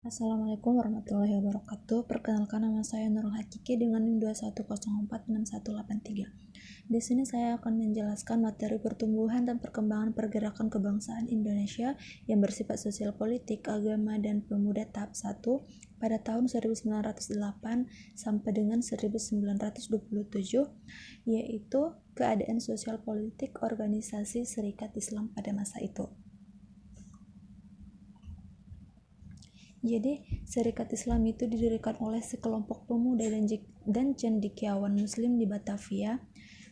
Assalamualaikum warahmatullahi wabarakatuh. Perkenalkan, nama saya Nurul Hakiki dengan NIM 210461183. Di sini saya akan menjelaskan materi pertumbuhan dan perkembangan pergerakan kebangsaan Indonesia yang bersifat sosial politik, agama, dan pemuda tahap 1 pada tahun 1908 sampai dengan 1927, yaitu keadaan sosial politik organisasi Serikat Islam pada masa itu. Jadi, Serikat Islam itu didirikan oleh sekelompok pemuda dan cendekiawan Muslim di Batavia,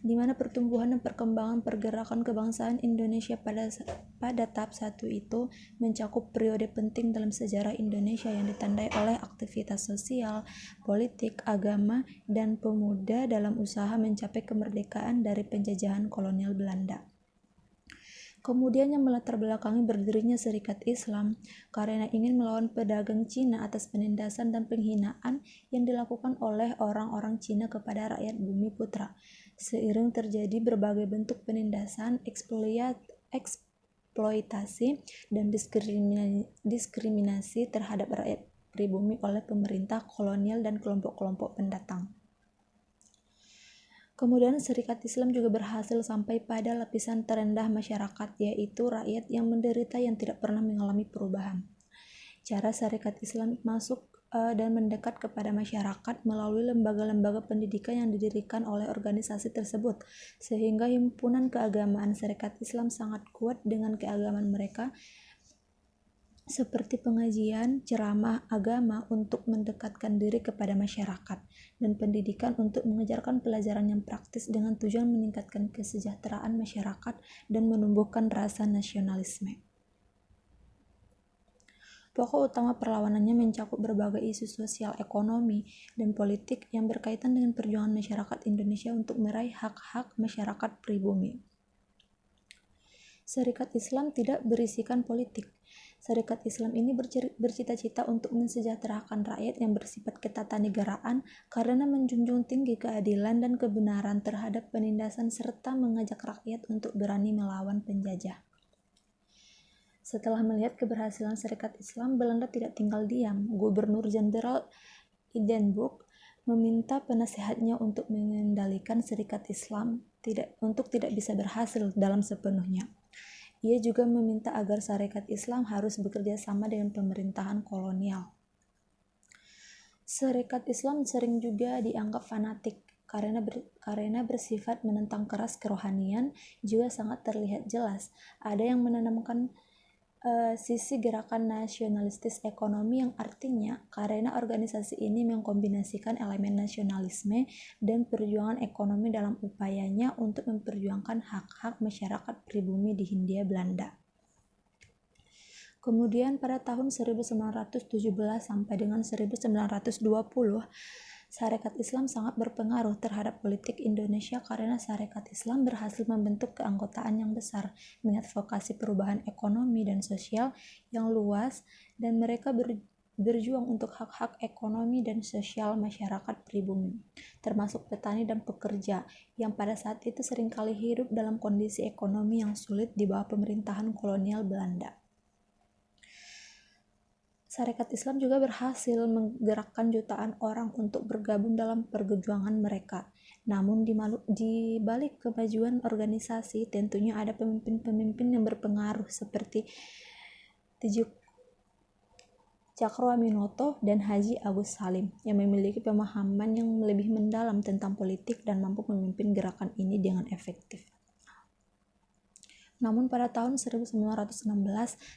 di mana pertumbuhan dan perkembangan pergerakan kebangsaan Indonesia pada tahap 1 itu mencakup periode penting dalam sejarah Indonesia yang ditandai oleh aktivitas sosial, politik, agama, dan pemuda dalam usaha mencapai kemerdekaan dari penjajahan kolonial Belanda. Kemudian yang melatar belakangi berdirinya Serikat Islam karena ingin melawan pedagang Cina atas penindasan dan penghinaan yang dilakukan oleh orang-orang Cina kepada rakyat Bumi Putra. Seiring terjadi berbagai bentuk penindasan, eksploitasi, dan diskriminasi terhadap rakyat pribumi oleh pemerintah kolonial dan kelompok-kelompok pendatang. Kemudian Serikat Islam juga berhasil sampai pada lapisan terendah masyarakat, yaitu rakyat yang menderita yang tidak pernah mengalami perubahan. Cara Serikat Islam masuk dan mendekat kepada masyarakat melalui lembaga-lembaga pendidikan yang didirikan oleh organisasi tersebut, sehingga himpunan keagamaan Serikat Islam sangat kuat dengan keagamaan mereka, seperti pengajian, ceramah agama untuk mendekatkan diri kepada masyarakat, dan pendidikan untuk mengajarkan pelajaran yang praktis dengan tujuan meningkatkan kesejahteraan masyarakat dan menumbuhkan rasa nasionalisme. Pokok utama perlawanannya mencakup berbagai isu sosial, ekonomi, dan politik yang berkaitan dengan perjuangan masyarakat Indonesia untuk meraih hak-hak masyarakat pribumi. Serikat Islam tidak berisikan politik. Serikat Islam ini bercita-cita untuk mensejahterakan rakyat yang bersifat ketatanegaraan karena menjunjung tinggi keadilan dan kebenaran terhadap penindasan serta mengajak rakyat untuk berani melawan penjajah. Setelah melihat keberhasilan Serikat Islam, Belanda tidak tinggal diam. Gubernur Jenderal Hindenburg meminta penasehatnya untuk mengendalikan Serikat Islam untuk tidak bisa berhasil dalam sepenuhnya. Ia juga meminta agar Serikat Islam harus bekerja sama dengan pemerintahan kolonial. Serikat Islam sering juga dianggap fanatik karena bersifat menentang keras kerohanian, juga sangat terlihat jelas. Ada yang menanamkan sisi gerakan nasionalistis ekonomi, yang artinya karena organisasi ini mengkombinasikan elemen nasionalisme dan perjuangan ekonomi dalam upayanya untuk memperjuangkan hak-hak masyarakat pribumi di Hindia Belanda. Kemudian pada tahun 1917 sampai dengan 1920, Serikat Islam sangat berpengaruh terhadap politik Indonesia karena Serikat Islam berhasil membentuk keanggotaan yang besar, mengadvokasi perubahan ekonomi dan sosial yang luas, dan mereka berjuang untuk hak-hak ekonomi dan sosial masyarakat pribumi, termasuk petani dan pekerja, yang pada saat itu seringkali hidup dalam kondisi ekonomi yang sulit di bawah pemerintahan kolonial Belanda. Serikat Islam juga berhasil menggerakkan jutaan orang untuk bergabung dalam perjuangan mereka. Namun di balik kemajuan organisasi, tentunya ada pemimpin-pemimpin yang berpengaruh seperti Teuku Cakrawinata dan Haji Agus Salim yang memiliki pemahaman yang lebih mendalam tentang politik dan mampu memimpin gerakan ini dengan efektif. Namun pada tahun 1916,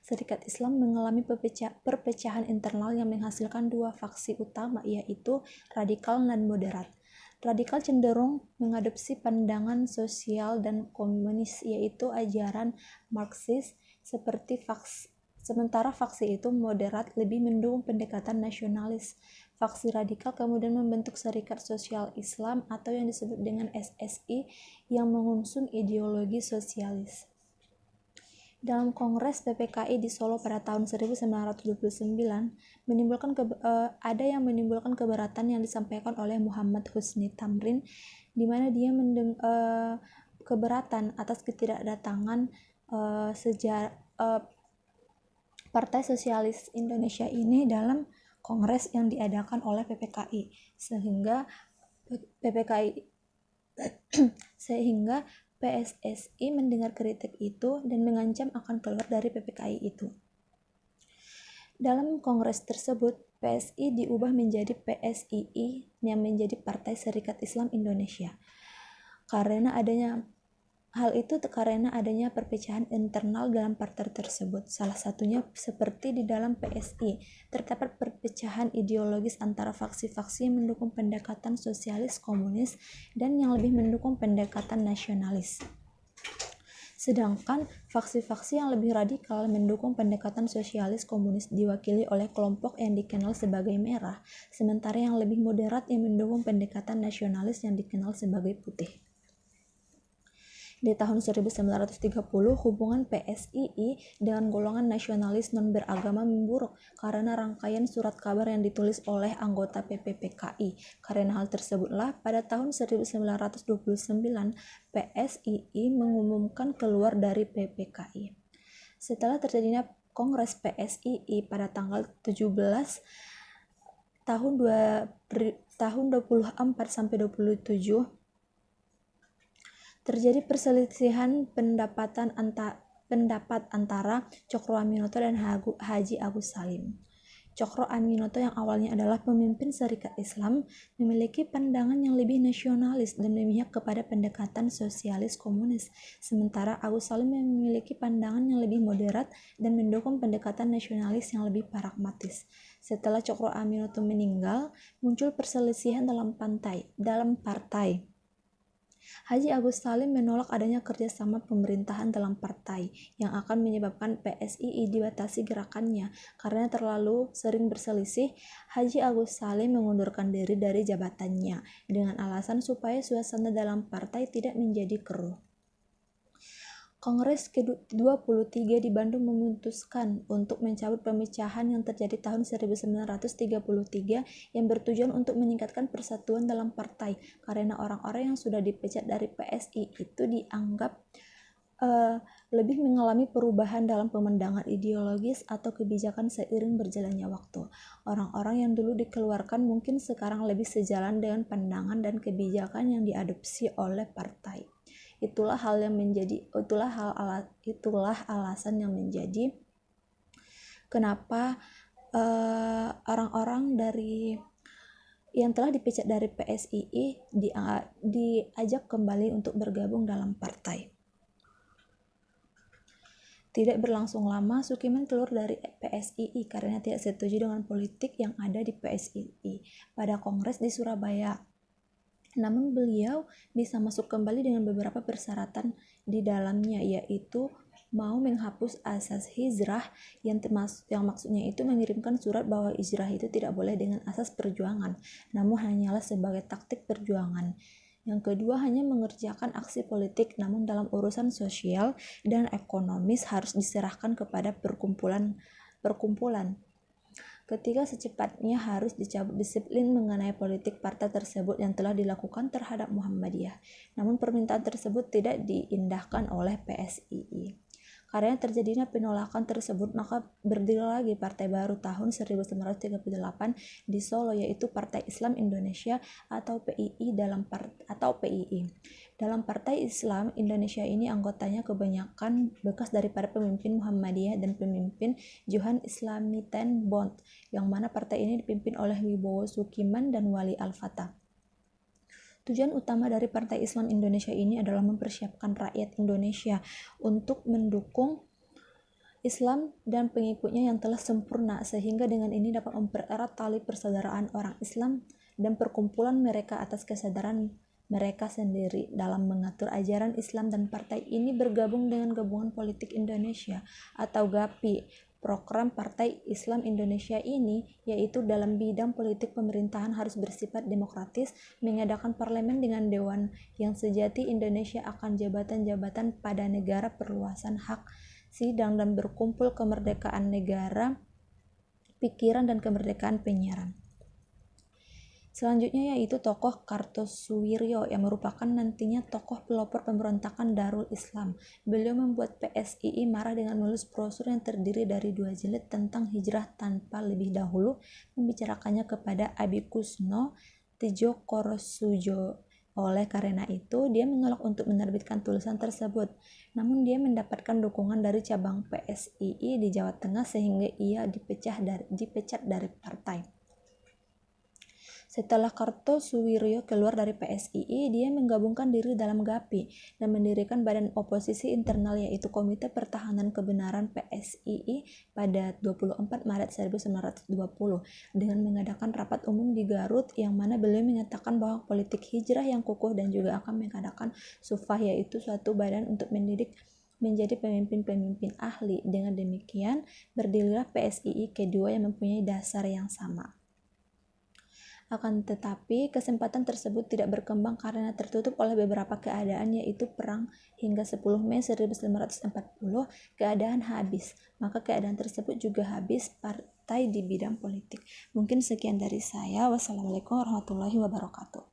Serikat Islam mengalami perpecahan internal yang menghasilkan dua faksi utama, yaitu radikal dan moderat. Radikal cenderung mengadopsi pandangan sosial dan komunis, yaitu ajaran Marxis, sementara faksi itu moderat lebih mendukung pendekatan nasionalis. Faksi radikal kemudian membentuk Serikat Sosial Islam atau yang disebut dengan SSI yang mengusung ideologi sosialis. Dalam Kongres PPKI di Solo pada tahun 1929, ada yang menimbulkan keberatan yang disampaikan oleh Muhammad Husni Tamrin, di mana dia keberatan atas ketidakdatangan Partai Sosialis Indonesia ini dalam kongres yang diadakan oleh PPKI, sehingga PSSI mendengar kritik itu dan mengancam akan keluar dari PPKI itu. Dalam kongres tersebut, PSI diubah menjadi PSII yang menjadi Partai Serikat Islam Indonesia. Karena adanya perpecahan internal dalam partai tersebut. Salah satunya seperti di dalam PSI, terdapat perpecahan ideologis antara faksi-faksi yang mendukung pendekatan sosialis komunis dan yang lebih mendukung pendekatan nasionalis. Sedangkan faksi-faksi yang lebih radikal mendukung pendekatan sosialis komunis diwakili oleh kelompok yang dikenal sebagai merah, sementara yang lebih moderat yang mendukung pendekatan nasionalis yang dikenal sebagai putih. Di tahun 1930, hubungan PSII dengan golongan nasionalis non-beragama memburuk karena rangkaian surat kabar yang ditulis oleh anggota PPPKI. Karena hal tersebutlah, pada tahun 1929, PSII mengumumkan keluar dari PPKI. Setelah terjadinya Kongres PSII pada tanggal 17 tahun 24-27, terjadi perselisihan pendapat antara Cokro Aminoto dan Haji Agus Salim. Cokro Aminoto yang awalnya adalah pemimpin Serikat Islam memiliki pandangan yang lebih nasionalis dan memihak kepada pendekatan sosialis komunis, sementara Agus Salim memiliki pandangan yang lebih moderat dan mendukung pendekatan nasionalis yang lebih pragmatis. Setelah Cokro Aminoto meninggal, muncul perselisihan dalam partai. Haji Agus Salim menolak adanya kerjasama pemerintahan dalam partai yang akan menyebabkan PSII dibatasi gerakannya. Karena terlalu sering berselisih, Haji Agus Salim mengundurkan diri dari jabatannya dengan alasan supaya suasana dalam partai tidak menjadi keruh. Kongres ke-23 di Bandung memutuskan untuk mencabut pemecahan yang terjadi tahun 1933 yang bertujuan untuk meningkatkan persatuan dalam partai, karena orang-orang yang sudah dipecat dari PSI itu dianggap lebih mengalami perubahan dalam pemandangan ideologis atau kebijakan seiring berjalannya waktu. Orang-orang yang dulu dikeluarkan mungkin sekarang lebih sejalan dengan pandangan dan kebijakan yang diadopsi oleh partai. Itulah alasan yang menjadi kenapa orang-orang dari yang telah dipecat dari PSII diajak kembali untuk bergabung dalam partai. Tidak berlangsung lama, Sukiman keluar dari PSII karena tidak setuju dengan politik yang ada di PSII pada kongres di Surabaya. Namun beliau bisa masuk kembali dengan beberapa persyaratan di dalamnya, yaitu mau menghapus asas hijrah yang maksudnya itu mengirimkan surat bahwa hijrah itu tidak boleh dengan asas perjuangan, namun hanyalah sebagai taktik perjuangan. Yang kedua, hanya mengerjakan aksi politik, namun dalam urusan sosial dan ekonomis harus diserahkan kepada perkumpulan. Ketiga, secepatnya harus dicabut disiplin mengenai politik partai tersebut yang telah dilakukan terhadap Muhammadiyah. Namun permintaan tersebut tidak diindahkan oleh PSII. Karena terjadinya penolakan tersebut, maka berdiri lagi partai baru tahun 1938 di Solo, yaitu Partai Islam Indonesia atau PII. Dalam Partai Islam Indonesia ini anggotanya kebanyakan bekas daripada pemimpin Muhammadiyah dan pemimpin Johan Islamiten Bond, yang mana partai ini dipimpin oleh Wibowo Sukiman dan Wali Al-Fatah. Tujuan utama dari Partai Islam Indonesia ini adalah mempersiapkan rakyat Indonesia untuk mendukung Islam dan pengikutnya yang telah sempurna, sehingga dengan ini dapat mempererat tali persaudaraan orang Islam dan perkumpulan mereka atas kesadaran mereka sendiri dalam mengatur ajaran Islam. Dan partai ini bergabung dengan Gabungan Politik Indonesia atau GAPI. Program Partai Islam Indonesia ini yaitu dalam bidang politik pemerintahan harus bersifat demokratis, mengadakan parlemen dengan dewan yang sejati, Indonesia akan jabatan-jabatan pada negara, perluasan hak sidang dan berkumpul, kemerdekaan negara, pikiran dan kemerdekaan penyiaran. Selanjutnya yaitu tokoh Kartosuwiryo yang merupakan nantinya tokoh pelopor pemberontakan Darul Islam. Beliau membuat PSII marah dengan menulis brosur yang terdiri dari 2 jilid tentang hijrah tanpa lebih dahulu membicarakannya kepada Abikusno Tijokorosujo. Oleh karena itu, dia menolak untuk menerbitkan tulisan tersebut. Namun dia mendapatkan dukungan dari cabang PSII di Jawa Tengah sehingga ia dipecat dari partai. Setelah Kartosuwiryo keluar dari PSII, dia menggabungkan diri dalam GAPI dan mendirikan badan oposisi internal yaitu Komite Pertahanan Kebenaran PSII pada 24 Maret 1920 dengan mengadakan rapat umum di Garut yang mana beliau menyatakan bahwa politik hijrah yang kukuh dan juga akan mengadakan sufah yaitu suatu badan untuk mendidik menjadi pemimpin-pemimpin ahli. Dengan demikian, berdirilah PSII kedua yang mempunyai dasar yang sama. Akan tetapi, kesempatan tersebut tidak berkembang karena tertutup oleh beberapa keadaan yaitu perang hingga 10 Mei 1940 keadaan habis. Maka keadaan tersebut juga habis partai di bidang politik. Mungkin sekian dari saya. Wassalamualaikum warahmatullahi wabarakatuh.